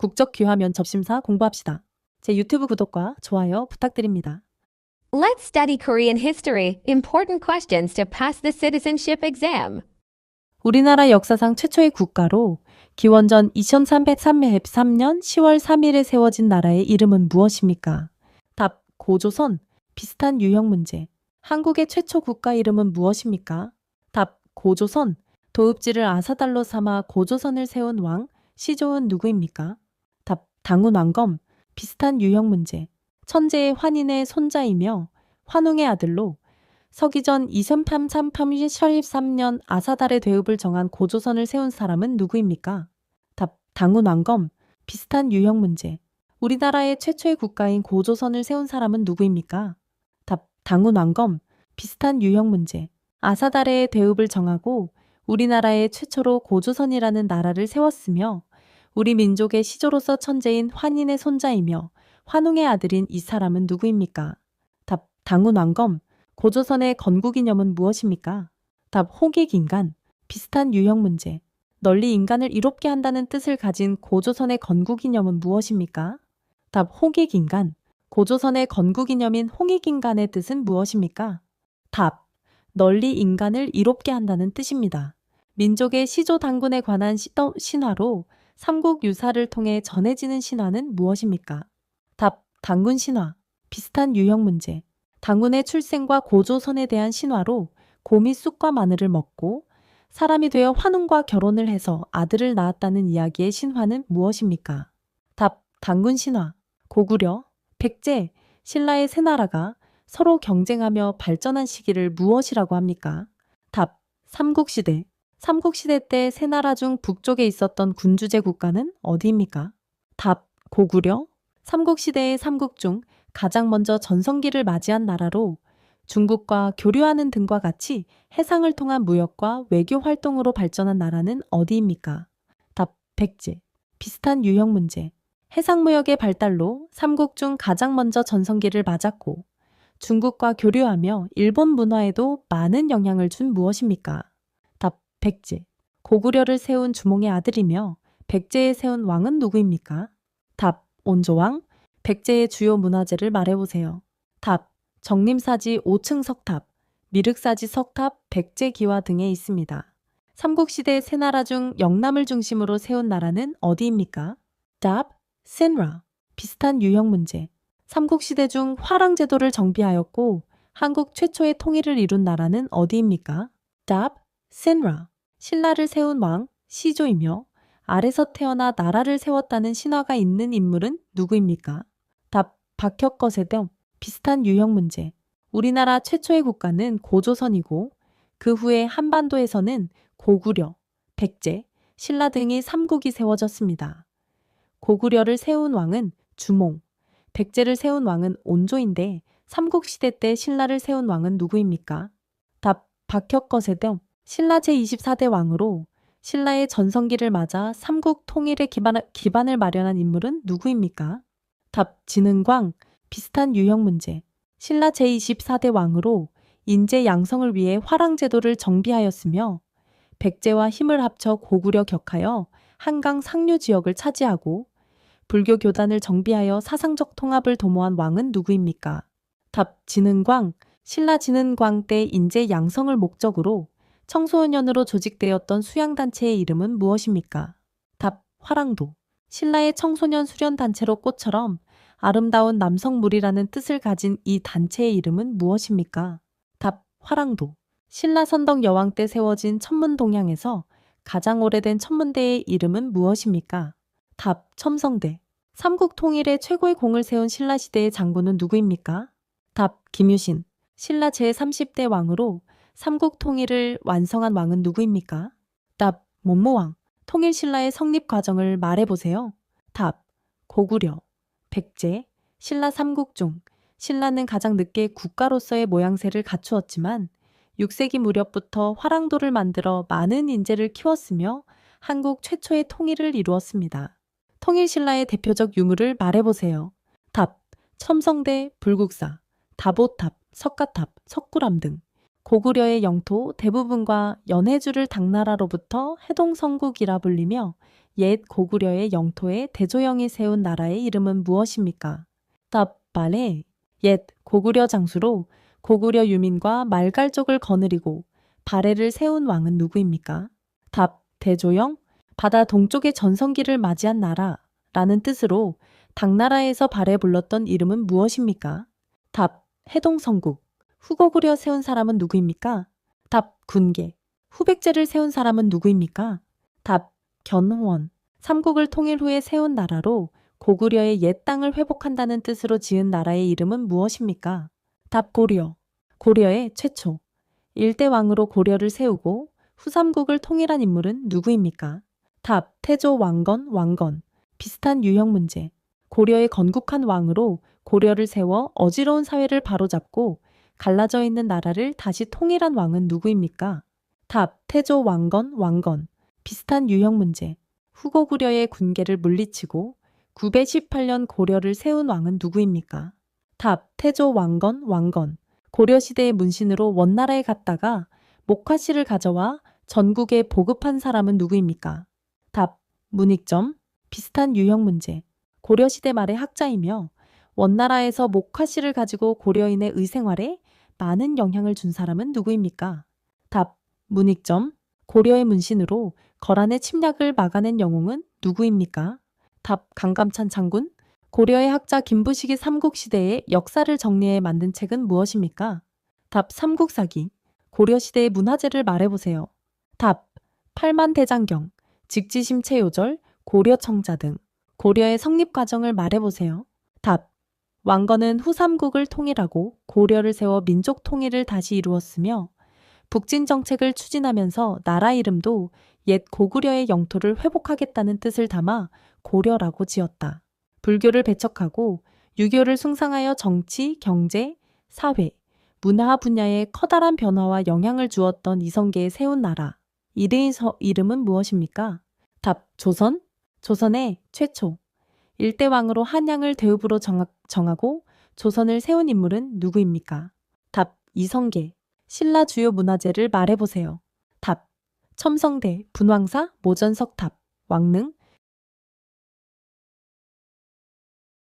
국적 귀화 면접 심사 공부합시다. 제 유튜브 구독과 좋아요 부탁드립니다. Let's study Korean history. Important questions to pass the citizenship exam. 우리나라 역사상 최초의 국가로 기원전 2333년 10월 3일에 세워진 나라의 이름은 무엇입니까? 답. 고조선. 비슷한 유형 문제. 한국의 최초 국가 이름은 무엇입니까? 답. 고조선. 도읍지를 아사달로 삼아 고조선을 세운 왕 시조은 누구입니까? 답. 당훈왕검. 비슷한 유형 문제. 천재의 환인의 손자이며 환웅의 아들로 서기전 2333년 아사달의 대읍을 정한 고조선을 세운 사람은 누구입니까? 답. 당훈왕검. 비슷한 유형 문제. 우리나라의 최초의 국가인 고조선을 세운 사람은 누구입니까? 답. 당훈왕검. 비슷한 유형 문제. 아사달의 대읍을 정하고 우리나라의 최초로 고조선이라는 나라를 세웠으며 우리 민족의 시조로서 천재인 환인의 손자이며 환웅의 아들인 이 사람은 누구입니까? 답. 당훈왕검. 고조선의 건국이념은 무엇입니까? 답. 호객인간. 비슷한 유형 문제. 널리 인간을 이롭게 한다는 뜻을 가진 고조선의 건국이념은 무엇입니까? 답. 호객인간. 고조선의 건국이념인 홍익인간의 뜻은 무엇입니까? 답. 널리 인간을 이롭게 한다는 뜻입니다. 민족의 시조 단군에 관한 신화로 삼국 유사를 통해 전해지는 신화는 무엇입니까? 답. 단군 신화. 비슷한 유형 문제. 당군의 출생과 고조선에 대한 신화로 곰이 쑥과 마늘을 먹고 사람이 되어 환웅과 결혼을 해서 아들을 낳았다는 이야기의 신화는 무엇입니까? 답. 당군 신화. 고구려, 백제, 신라의 세 나라가 서로 경쟁하며 발전한 시기를 무엇이라고 합니까? 답. 삼국시대. 삼국시대 때 세 나라 중 북쪽에 있었던 군주제 국가는 어디입니까? 답. 고구려. 삼국시대의 삼국 중 가장 먼저 전성기를 맞이한 나라로 중국과 교류하는 등과 같이 해상을 통한 무역과 외교 활동으로 발전한 나라는 어디입니까? 답. 백제. 비슷한 유형 문제. 해상무역의 발달로 삼국 중 가장 먼저 전성기를 맞았고 중국과 교류하며 일본 문화에도 많은 영향을 준 무엇입니까? 답. 백제. 고구려를 세운 주몽의 아들이며 백제에 세운 왕은 누구입니까? 답. 온조왕. 백제의 주요 문화재를 말해보세요. 답. 정림사지 5층 석탑, 미륵사지 석탑, 백제기와 등에 있습니다. 삼국시대 세 나라 중 영남을 중심으로 세운 나라는 어디입니까? 답. 신라. 비슷한 유형 문제. 삼국시대 중 화랑제도를 정비하였고 한국 최초의 통일을 이룬 나라는 어디입니까? 답. 신라. 신라를 세운 왕 시조이며 알에서 태어나 나라를 세웠다는 신화가 있는 인물은 누구입니까? 답. 박혁거세령. 비슷한 유형 문제. 우리나라 최초의 국가는 고조선이고 그 후에 한반도에서는 고구려, 백제, 신라 등이 삼국이 세워졌습니다. 고구려를 세운 왕은 주몽, 백제를 세운 왕은 온조인데 삼국시대 때 신라를 세운 왕은 누구입니까? 답. 박혁거세령. 신라 제24대 왕으로 신라의 전성기를 맞아 삼국 통일의 기반을 마련한 인물은 누구입니까? 답. 진흥광. 비슷한 유형 문제. 신라 제24대 왕으로 인재 양성을 위해 화랑제도를 정비하였으며 백제와 힘을 합쳐 고구려 격하여 한강 상류 지역을 차지하고 불교 교단을 정비하여 사상적 통합을 도모한 왕은 누구입니까? 답. 진흥광. 신라 진흥광 때 인재 양성을 목적으로 청소년으로 조직되었던 수양단체의 이름은 무엇입니까? 답. 화랑도. 신라의 청소년 수련단체로 꽃처럼 아름다운 남성물이라는 뜻을 가진 이 단체의 이름은 무엇입니까? 답. 화랑도. 신라 선덕 여왕 때 세워진 천문동향에서 가장 오래된 천문대의 이름은 무엇입니까? 답. 첨성대. 삼국 통일에 최고의 공을 세운 신라시대의 장군은 누구입니까? 답. 김유신. 신라 제30대 왕으로 삼국 통일을 완성한 왕은 누구입니까? 답. 문무왕. 통일신라의 성립 과정을 말해보세요. 답. 고구려, 백제, 신라 삼국 중 신라는 가장 늦게 국가로서의 모양새를 갖추었지만 6세기 무렵부터 화랑도를 만들어 많은 인재를 키웠으며 한국 최초의 통일을 이루었습니다. 통일신라의 대표적 유물을 말해보세요. 답. 첨성대, 불국사, 다보탑, 석가탑, 석굴암 등. 고구려의 영토 대부분과 연해주를 당나라로부터 해동성국이라 불리며 옛 고구려의 영토에 대조영이 세운 나라의 이름은 무엇입니까? 답 발해. 옛 고구려 장수로 고구려 유민과 말갈족을 거느리고 발해를 세운 왕은 누구입니까? 답 대조영. 바다 동쪽의 전성기를 맞이한 나라라는 뜻으로 당나라에서 발해 불렀던 이름은 무엇입니까? 답 해동성국. 후고구려 세운 사람은 누구입니까? 답 군계. 후백제를 세운 사람은 누구입니까? 답 견원. 삼국을 통일 후에 세운 나라로 고구려의 옛 땅을 회복한다는 뜻으로 지은 나라의 이름은 무엇입니까? 답 고려. 고려의 최초. 일대 왕으로 고려를 세우고 후삼국을 통일한 인물은 누구입니까? 답 태조 왕건. 비슷한 유형 문제. 고려의 건국한 왕으로 고려를 세워 어지러운 사회를 바로잡고 갈라져 있는 나라를 다시 통일한 왕은 누구입니까? 답 태조 왕건. 비슷한 유형 문제. 후고구려의 군계를 물리치고 918년 고려를 세운 왕은 누구입니까? 답 태조 왕건. 고려시대의 문신으로 원나라에 갔다가 목화씨를 가져와 전국에 보급한 사람은 누구입니까? 답 문익점. 비슷한 유형 문제. 고려시대 말의 학자이며 원나라에서 목화씨를 가지고 고려인의 의생활에 많은 영향을 준 사람은 누구입니까? 답 문익점. 고려의 문신으로 거란의 침략을 막아낸 영웅은 누구입니까? 답 강감찬 장군. 고려의 학자 김부식이 삼국시대의 역사를 정리해 만든 책은 무엇입니까? 답 삼국사기. 고려시대의 문화재를 말해보세요. 답 팔만대장경, 직지심체요절, 고려청자 등. 고려의 성립 과정을 말해보세요. 답 왕건은 후삼국을 통일하고 고려를 세워 민족 통일을 다시 이루었으며 북진 정책을 추진하면서 나라 이름도 옛 고구려의 영토를 회복하겠다는 뜻을 담아 고려라고 지었다. 불교를 배척하고 유교를 숭상하여 정치, 경제, 사회, 문화 분야에 커다란 변화와 영향을 주었던 이성계에 세운 나라. 이름은 무엇입니까? 답 조선. 조선의 최초. 일대 왕으로 한양을 대읍으로 정하고 조선을 세운 인물은 누구입니까? 답 이성계. 신라 주요 문화재를 말해보세요. 답 첨성대, 분황사, 모전석탑, 왕릉,